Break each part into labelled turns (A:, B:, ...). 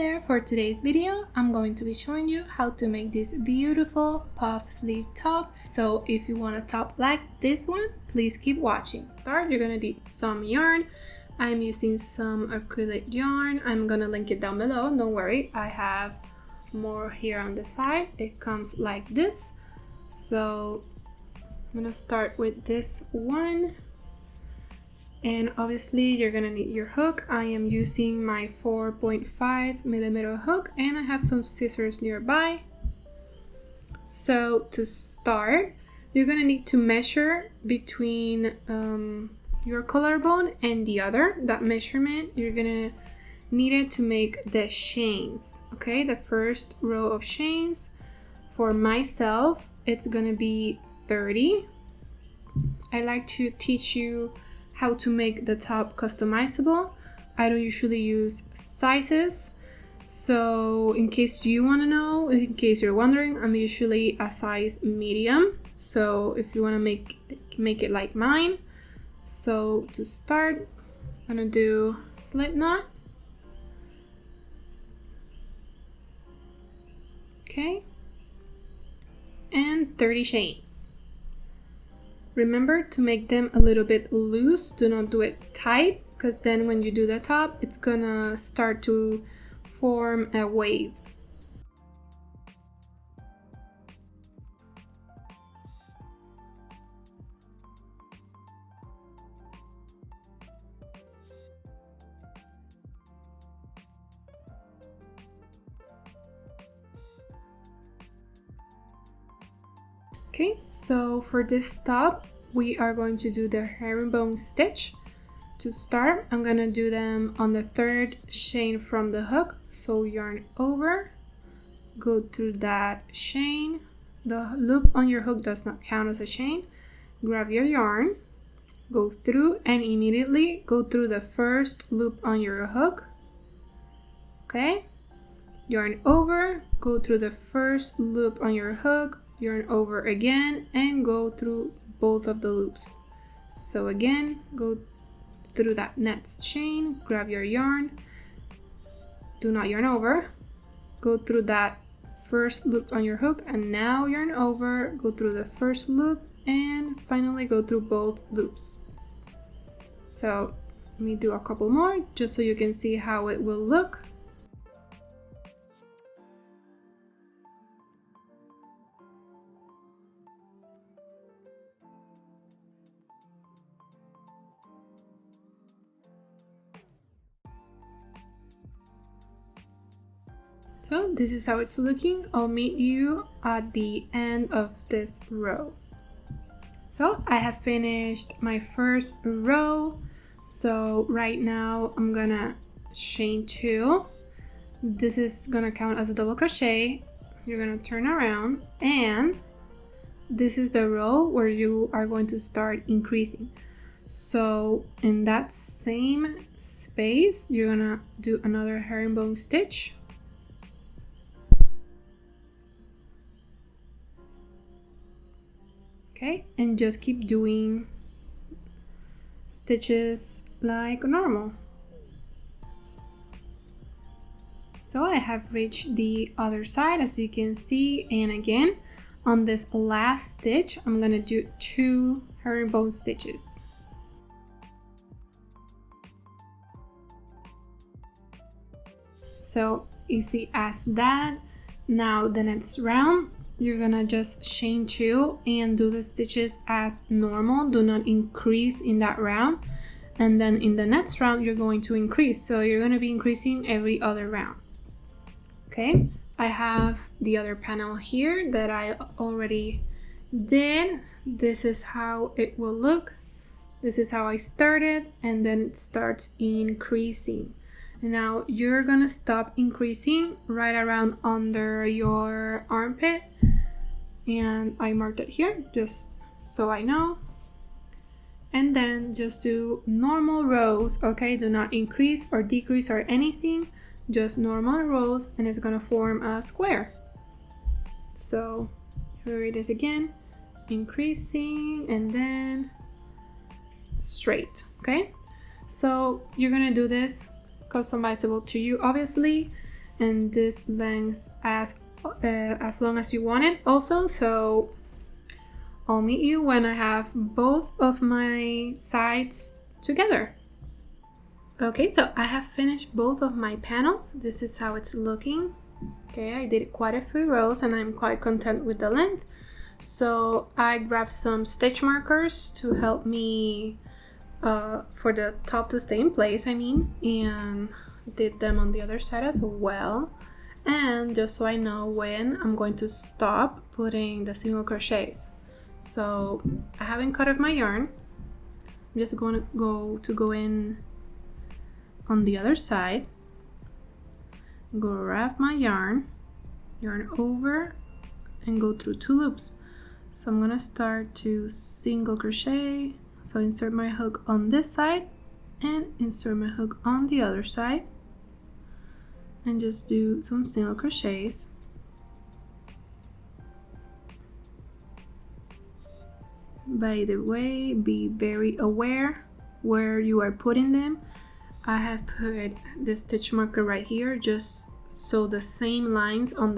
A: there, for today's video I'm going to be showing you how to make this beautiful puff sleeve top. So if you want a top like this one, please keep watching. To start, you're gonna need some yarn. I'm using some acrylic yarn. I'm gonna link it down below, don't worry. I have more here on the side. It comes like this. So I'm gonna start with this one. And obviously you're gonna need your hook. I am using my 4.5mm hook and I have some scissors nearby. So to start, you're gonna need to measure between your collarbone and the other. That measurement, you're gonna need it to make the chains, okay? The first row of chains. For myself, it's gonna be 30. I like to teach you how to make the top customizable. I don't usually use sizes, so in case you want to know, in case you're wondering, I'm usually a size medium. So if you want to make it like mine. So to start, I'm gonna do slip knot. Okay, and 30 chains. Remember to make them a little bit loose. Do not do it tight, because then when you do the top, it's gonna start to form a wave. Okay, so for this top, we are going to do the herringbone stitch. To start, I'm gonna do them on the third chain from the hook. So yarn over, go through that chain. The loop on your hook does not count as a chain. Grab your yarn, go through, and immediately go through the first loop on your hook. Okay, yarn over, go through the first loop on your hook, yarn over again, and go through both of the loops. So again, go through that next chain, grab your yarn, do not yarn over, go through that first loop on your hook, and now yarn over, go through the first loop, and finally go through both loops. So let me do a couple more just so you can see how it will look. So this is how it's looking. I'll meet you at the end of this row. So I have finished my first row. So right now I'm gonna chain 2. This is gonna count as a double crochet. You're gonna turn around, and this is the row where you are going to start increasing. So in that same space, you're gonna do another herringbone stitch. Okay, and just keep doing stitches like normal. So I have reached the other side, as you can see, and again on this last stitch I'm gonna do 2 herringbone stitches. So easy as that. Now the next round, you're gonna just chain 2 and do the stitches as normal. Do not increase in that round, and then in the next round you're going to increase. So you're gonna be increasing every other round. Okay, I have the other panel here that I already did. This is how it will look. This is how I started, and then it starts increasing. Now you're gonna stop increasing right around under your armpit, and I marked it here just so I know. And then just do normal rows, okay? Do not increase or decrease or anything, just normal rows, and it's gonna form a square. So here it is again, increasing and then straight. Okay, so you're gonna do this customizable to you, obviously, and this length as long as you want it also. So I'll meet you when I have both of my sides together. Okay, so I have finished both of my panels. This is how it's looking. Okay, I did quite a few rows and I'm quite content with the length. So I grabbed some stitch markers to help me for the top to stay in place, and did them on the other side as well. And just so I know when I'm going to stop putting the single crochets. So I haven't cut off my yarn. I'm just going to go in on the other side, grab my yarn over and go through 2 loops. So I'm gonna start to single crochet, so insert my hook on this side and insert my hook on the other side and just do some single crochets. By the way, be very aware where you are putting them. I have put the stitch marker right here just so the same lines on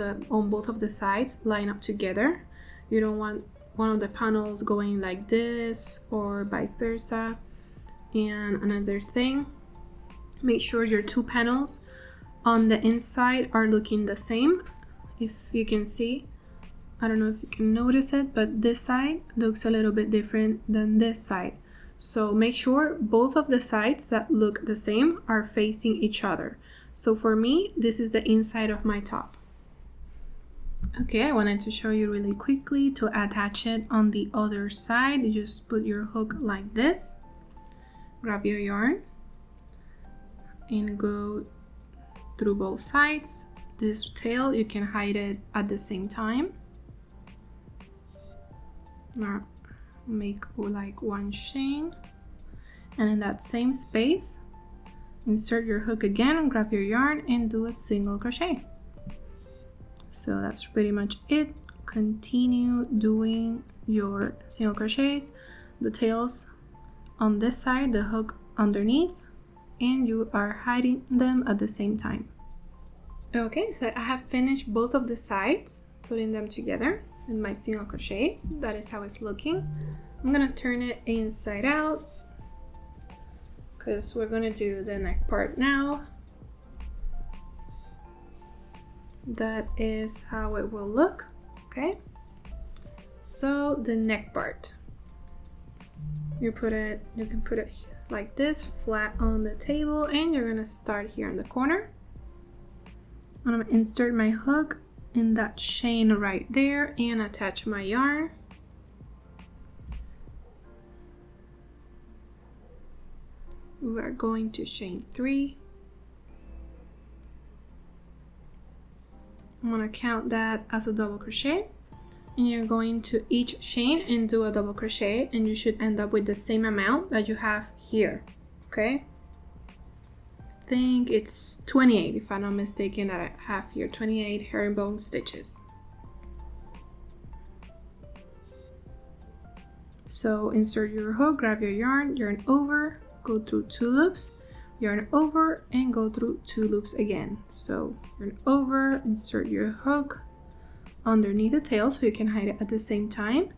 A: both of the sides line up together. You don't want one of the panels going like this or vice versa. And another thing, make sure your 2 panels on the inside are looking the same. If you can see, I don't know if you can notice it, but this side looks a little bit different than this side. So make sure both of the sides that look the same are facing each other. So for me, this is the inside of my top. Okay, I wanted to show you really quickly to attach it on the other side. You just put your hook like this, grab your yarn, and go through both sides. This tail, you can hide it at the same time. Now make like 1 chain, and in that same space insert your hook again, grab your yarn and do a single crochet. So that's pretty much it. Continue doing your single crochets, the tails on this side, the hook underneath, and you are hiding them at the same time. Okay, so I have finished both of the sides, putting them together in my single crochets. That is how it's looking. I'm gonna turn it inside out because we're gonna do the neck part now. That is how it will look. Okay, so the neck part, you can put it like this, flat on the table, and you're gonna start here in the corner. I'm gonna insert my hook in that chain right there and attach my yarn. We are going to chain 3. I'm gonna count that as a double crochet, and you're going to each chain and do a double crochet, and you should end up with the same amount that you have here. Okay, I think it's 28 if I'm not mistaken that I have here, 28 herringbone stitches. So insert your hook, grab your yarn over, go through 2 loops, yarn over, and go through 2 loops again. So yarn over, insert your hook underneath the tail so you can hide it at the same time,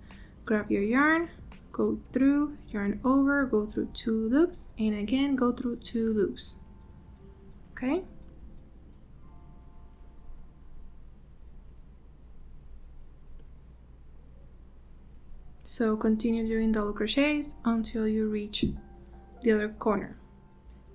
A: grab your yarn, go through, yarn over, go through 2 loops, and again go through 2 loops. Okay, so continue doing double crochets until you reach the other corner.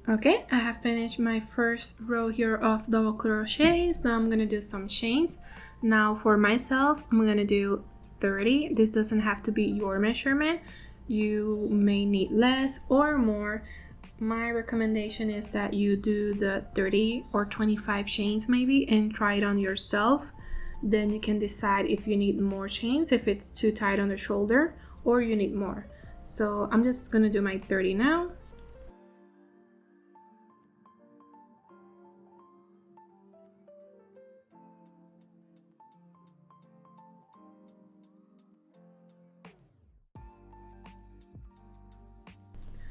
A: Okay, I have finished my first row here of double crochets. Now I'm gonna do some chains. Now for myself, I'm gonna do 30. This doesn't have to be your measurement. You may need less or more. My recommendation is that you do the 30 or 25 chains maybe and try it on yourself. Then you can decide if you need more chains, if it's too tight on the shoulder, or you need more. So I'm just gonna do my 30 now.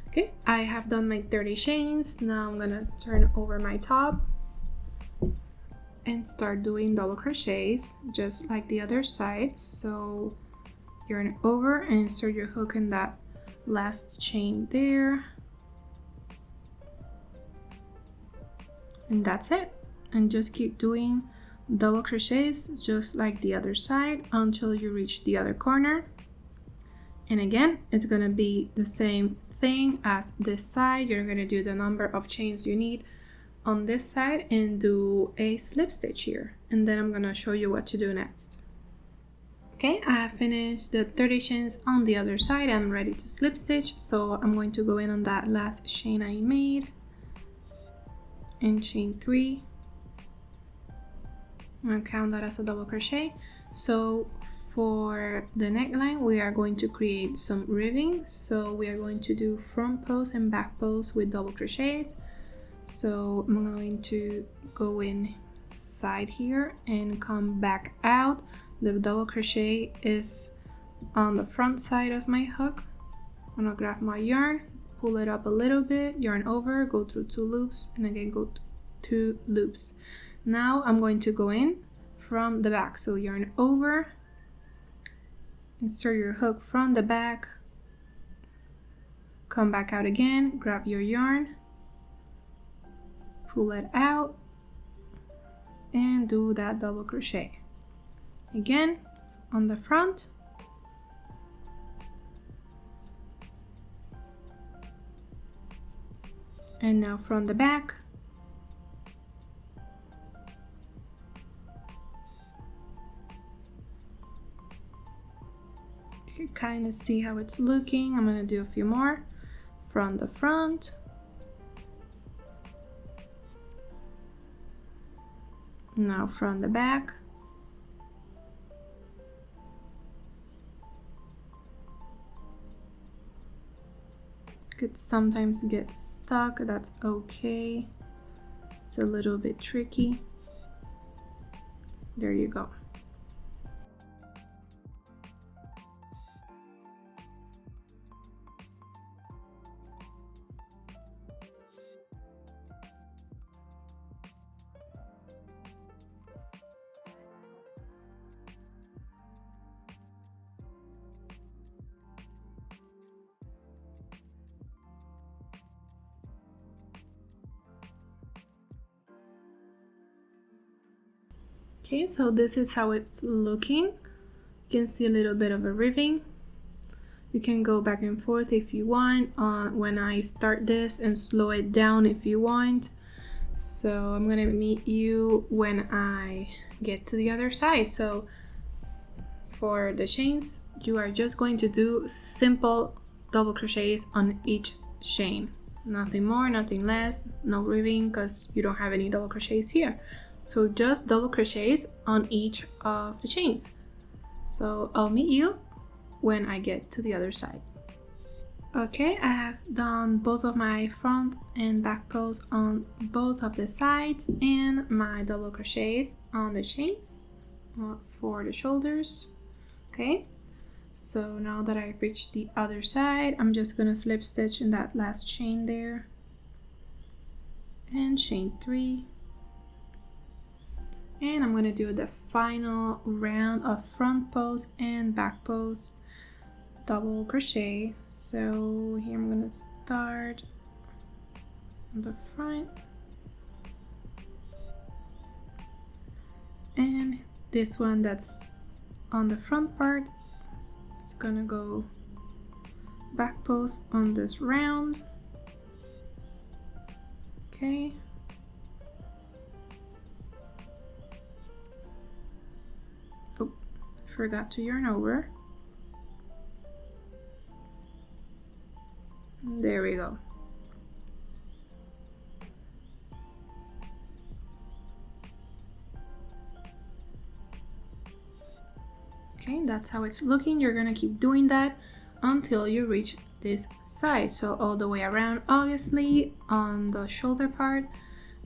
A: Okay, I have done my 30 chains. Now I'm gonna turn over my top and start doing double crochets just like the other side. So yarn over and insert your hook in that last chain there, and that's it. And just keep doing double crochets just like the other side until you reach the other corner. And again, it's gonna be the same thing as this side. You're gonna do the number of chains you need on this side and do a slip stitch here, and then I'm gonna show you what to do next. Okay, I have finished the 30 chains on the other side. I'm ready to slip stitch, so I'm going to go in on that last chain I made and chain 3 and count that as a double crochet. So for the neckline, we are going to create some ribbing. So we are going to do front post and back post with double crochets. So I'm going to go inside here and come back out. The double crochet is on the front side of my hook. I'm gonna grab my yarn, pull it up a little bit, yarn over, go through 2 loops, and again go 2 loops. Now I'm going to go in from the back. So yarn over, insert your hook from the back, come back out again, grab your yarn, pull it out, and do that double crochet. Again, on the front, and now from the back, you can kind of see how it's looking. I'm going to do a few more from the front, now from the back, could sometimes get stuck, that's okay. It's a little bit tricky. There you go. Okay, so this is how it's looking. You can see a little bit of a ribbing. You can go back and forth if you want when I start this, and slow it down if you want. So I'm gonna meet you when I get to the other side. So for the chains, you are just going to do simple double crochets on each chain. Nothing more, nothing less, no ribbing because you don't have any double crochets here. So just double crochets on each of the chains. So I'll meet you when I get to the other side. Okay, I have done both of my front and back posts on both of the sides and my double crochets on the chains for the shoulders. Okay, so now that I've reached the other side, I'm just gonna slip stitch in that last chain there and chain 3. And I'm gonna do the final round of front post and back post double crochet. So here I'm gonna start on the front, and this one that's on the front part, it's gonna go back post on this round. Okay, oh, forgot to yarn over. There we go. Okay, that's how it's looking. You're gonna keep doing that until you reach this side. So all the way around. Obviously on the shoulder part,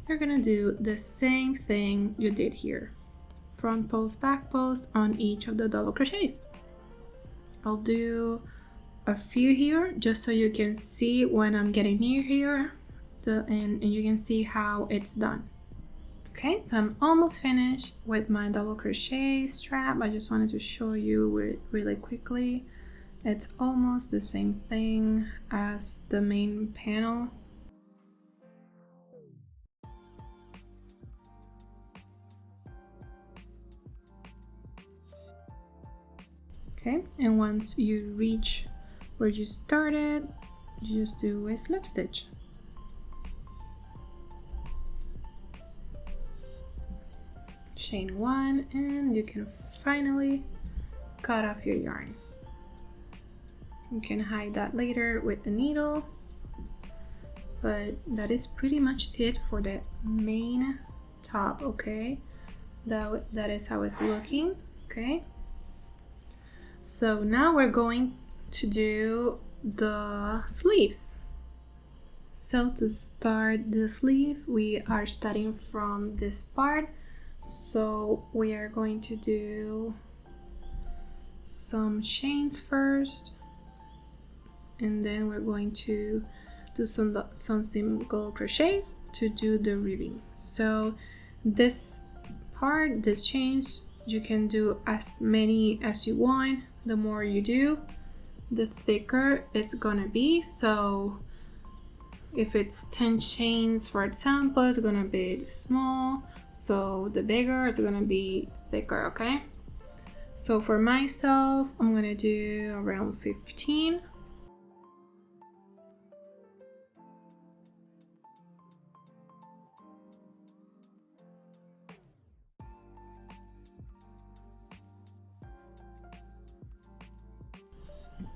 A: you're gonna do the same thing you did here. Front post, back post on each of the double crochets. I'll do a few here just so you can see when I'm getting near here and you can see how it's done. Okay, so I'm almost finished with my double crochet strap. I just wanted to show you really quickly. It's almost the same thing as the main panel. Okay, and once you reach where you started, you just do a slip stitch. Chain 1, and you can finally cut off your yarn. You can hide that later with the needle, but that is pretty much it for the main top. Okay, that is how it's looking. Okay, so now we're going to do the sleeves. So to start the sleeve, we are starting from this part. So we are going to do some chains first, and then we're going to do some single crochets to do the ribbing. So this part, this chains, you can do as many as you want. The more you do, the thicker it's gonna be. So if it's 10 chains, for example, it's gonna be small. So the bigger it's gonna be thicker, okay? So for myself, I'm gonna do around 15.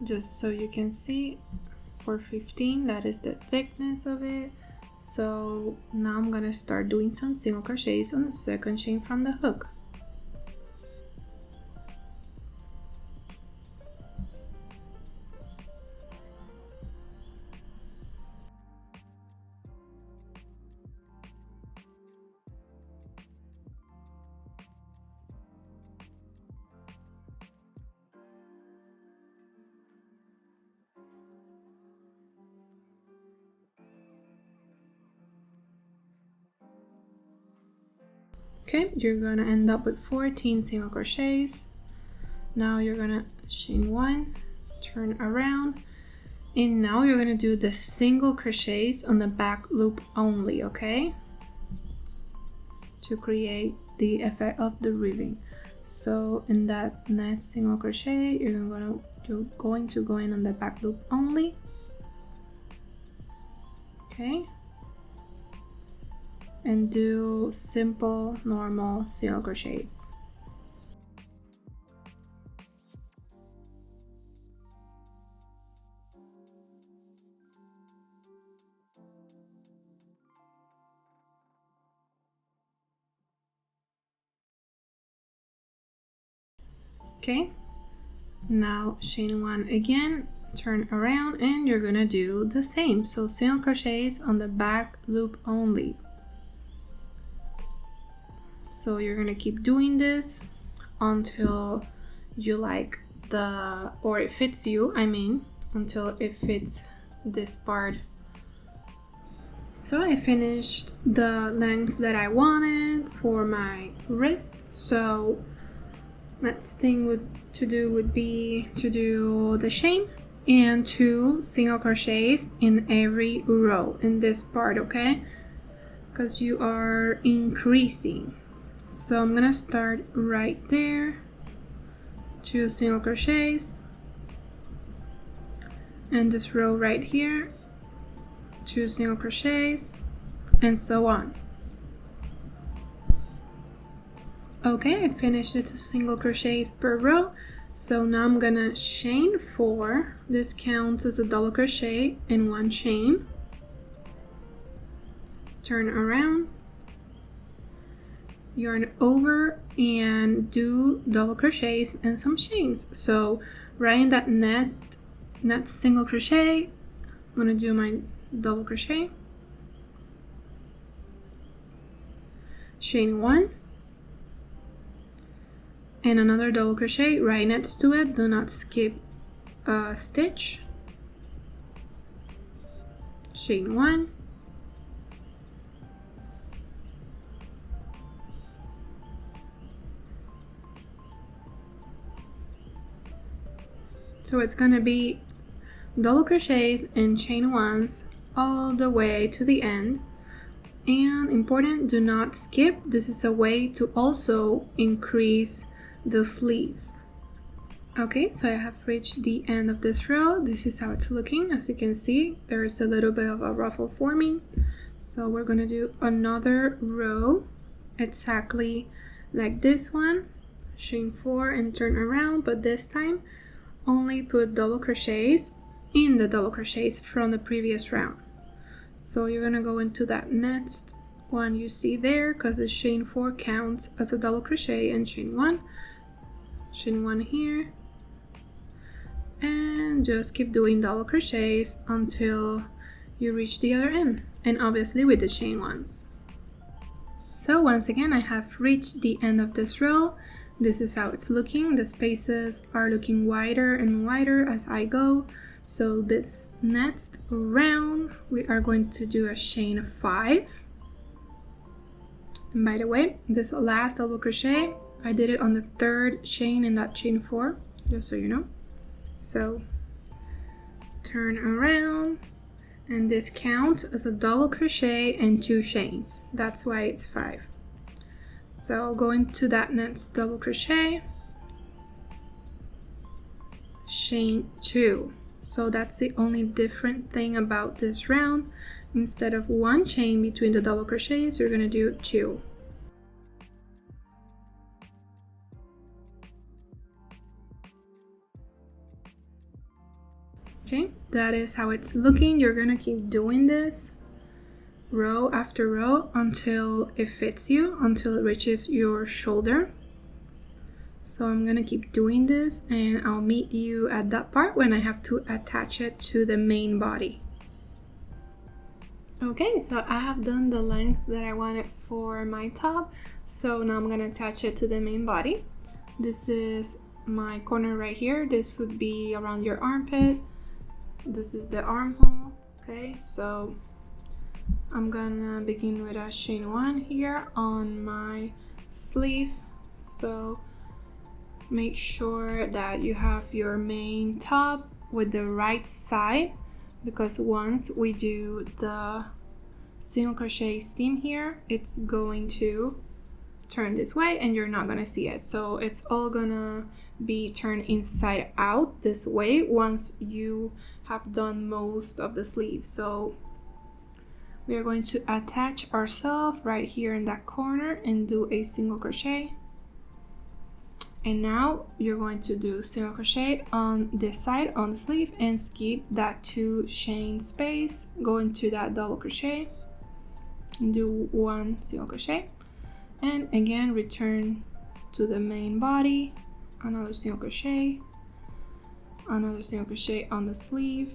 A: Just so you can see, for 15, that is the thickness of it. So now I'm gonna start doing some single crochets on the second chain from the hook. Okay, you're gonna end up with 14 single crochets. Now you're gonna chain 1, turn around, and now you're gonna do the single crochets on the back loop only, okay? To create the effect of the ribbing. So in that next single crochet, you're going to go in on the back loop only. Okay, and do simple normal single crochets. Okay, now chain 1 again, turn around, and you're gonna do the same. So single crochets on the back loop only. So you're gonna keep doing this until you like or it fits you, I mean, until it fits this part. So I finished the length that I wanted for my wrist. So next thing to do would be to do the chain and 2 single crochets in every row in this part, okay? Because you are increasing. So I'm gonna start right there, 2 single crochets, and this row right here, 2 single crochets, and so on. Okay, I finished the 2 single crochets per row. So now I'm gonna chain 4. This counts as a double crochet in 1 chain. Turn around, yarn over, and do double crochets and some chains. So right in that next single crochet, I'm gonna do my double crochet, chain 1, and another double crochet right next to it. Do not skip a stitch. Chain 1, So it's gonna be double crochets and chain ones all the way to the end. And important, do not skip. This is a way to also increase the sleeve. Okay, so I have reached the end of this row. This is how it's looking. As you can see, there's a little bit of a ruffle forming. So we're gonna do another row exactly like this one. Chain 4 and turn around, but this time only put double crochets in the double crochets from the previous round. So you're gonna go into that next one you see there, because the chain 4 counts as a double crochet, and chain 1 here, and just keep doing double crochets until you reach the other end, and obviously with the chain ones. So once again, I have reached the end of this row. This is how it's looking. The spaces are looking wider and wider as I go. So this next round, we are going to do a chain 5. And by the way, this last double crochet, I did it on the 3rd chain in that chain 4, just so you know. So turn around, and this counts as a double crochet and 2 chains. That's why it's 5. So going to that next double crochet, chain 2. So that's the only different thing about this round. Instead of 1 chain between the double crochets, you're gonna do 2. Okay, that is how it's looking. You're gonna keep doing this row after row until it fits you, until it reaches your shoulder. So I'm gonna keep doing this, and I'll meet you at that part when I have to attach it to the main body. Okay, so I have done the length that I wanted for my top. So now I'm gonna attach it to the main body. This is my corner right here. This would be around your armpit. This is the armhole. Okay, so I'm gonna begin with a chain 1 here on my sleeve. So make sure that you have your main top with the right side, because once we do the single crochet seam here, it's going to turn this way and you're not gonna see it. So it's all gonna be turned inside out this way once you have done most of the sleeve. So we are going to attach ourselves right here in that corner and do a single crochet. And now you're going to do single crochet on this side on the sleeve and skip that 2 chain space, go into that double crochet and do 1 single crochet, and again return to the main body, another single crochet, another single crochet on the sleeve,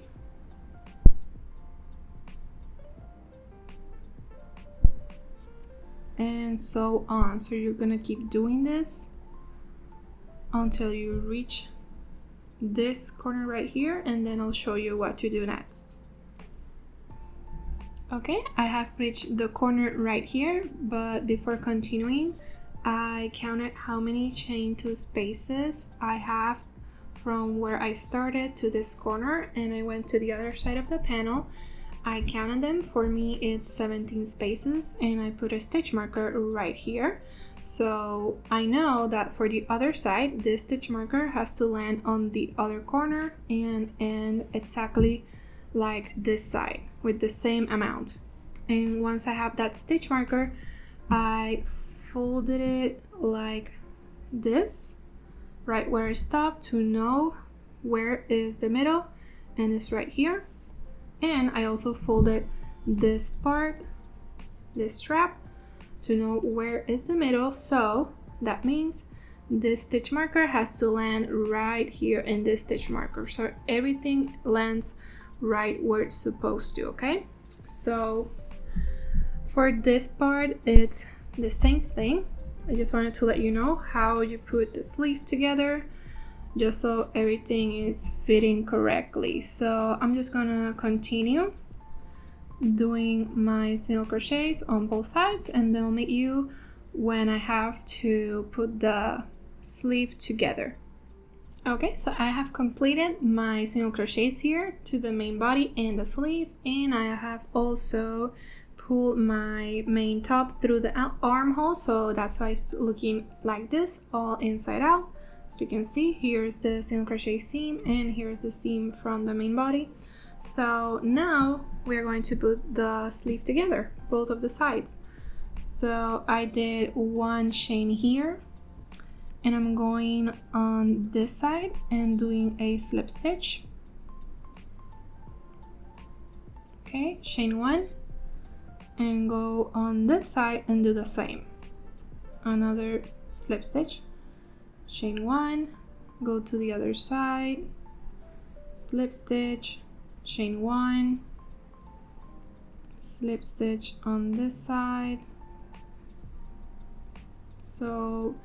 A: and so on. So you're gonna keep doing this until you reach this corner right here, and then I'll show you what to do next. Okay, I have reached the corner right here, but before continuing, I counted how many chain 2 spaces I have from where I started to this corner, and I went to the other side of the panel. I counted them. For me it's 17 spaces, and I put a stitch marker right here. So I know that for the other side, this stitch marker has to land on the other corner and end exactly like this side with the same amount. And once I have that stitch marker, I folded it like this, right where I stopped, to know where is the middle, and it's right here. And I also folded this part, this strap, to know where is the middle. So that means this stitch marker has to land right here in this stitch marker, so everything lands right where it's supposed to. Okay, so for this part it's the same thing. I just wanted to let you know how you put the sleeve together, just so everything is fitting correctly. So I'm just gonna continue doing my single crochets on both sides, and then I'll meet you when I have to put the sleeve together. Okay, so I have completed my single crochets here to the main body and the sleeve, and I have also pulled my main top through the armhole, so that's why it's looking like this, all inside out. As you can see, here's the single crochet seam and here's the seam from the main body. So now we're going to put the sleeve together, both of the sides. So I did one chain here, and I'm going on this side and doing a slip stitch. Okay, chain one, and go on this side and do the same. Another slip stitch, chain one, go to the other side, slip stitch, chain one, slip stitch on this side. So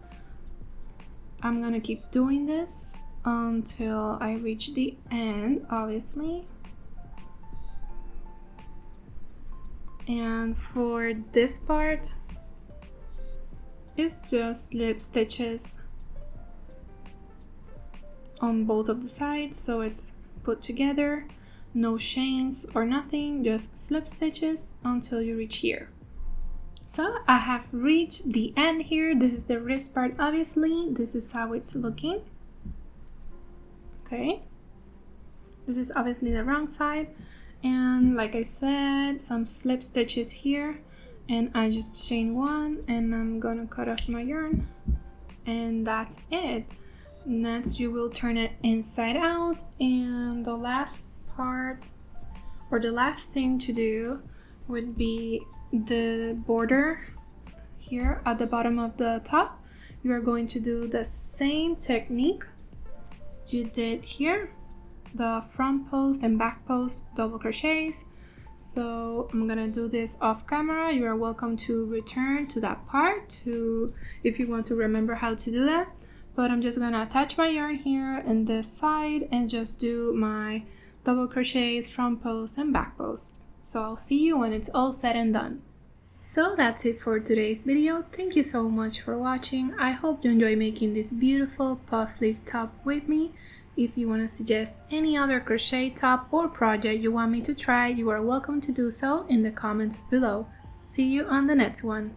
A: I'm gonna keep doing this until I reach the end, obviously. And for this part, it's just slip stitches on both of the sides, so it's put together, no chains or nothing, just slip stitches until you reach here. So I have reached the end here. This is the wrist part, obviously. This is how it's looking. Okay, this is obviously the wrong side, and like I said, some slip stitches here, and I just chain one and I'm gonna cut off my yarn, and that's it. Next you will turn it inside out, and the last part, or the last thing to do, would be the border here at the bottom of the top. You are going to do the same technique you did here, the front post and back post double crochets. So I'm gonna do this off camera. You are welcome to return to that part if you want to remember how to do that, but I'm just gonna attach my yarn here in this side and just do my double crochets, front post and back post. So I'll see you when it's all said and done. So that's it for today's video. Thank you so much for watching. I hope you enjoy making this beautiful puff sleeve top with me. If you want to suggest any other crochet top or project you want me to try, you are welcome to do so in the comments below. See you on the next one.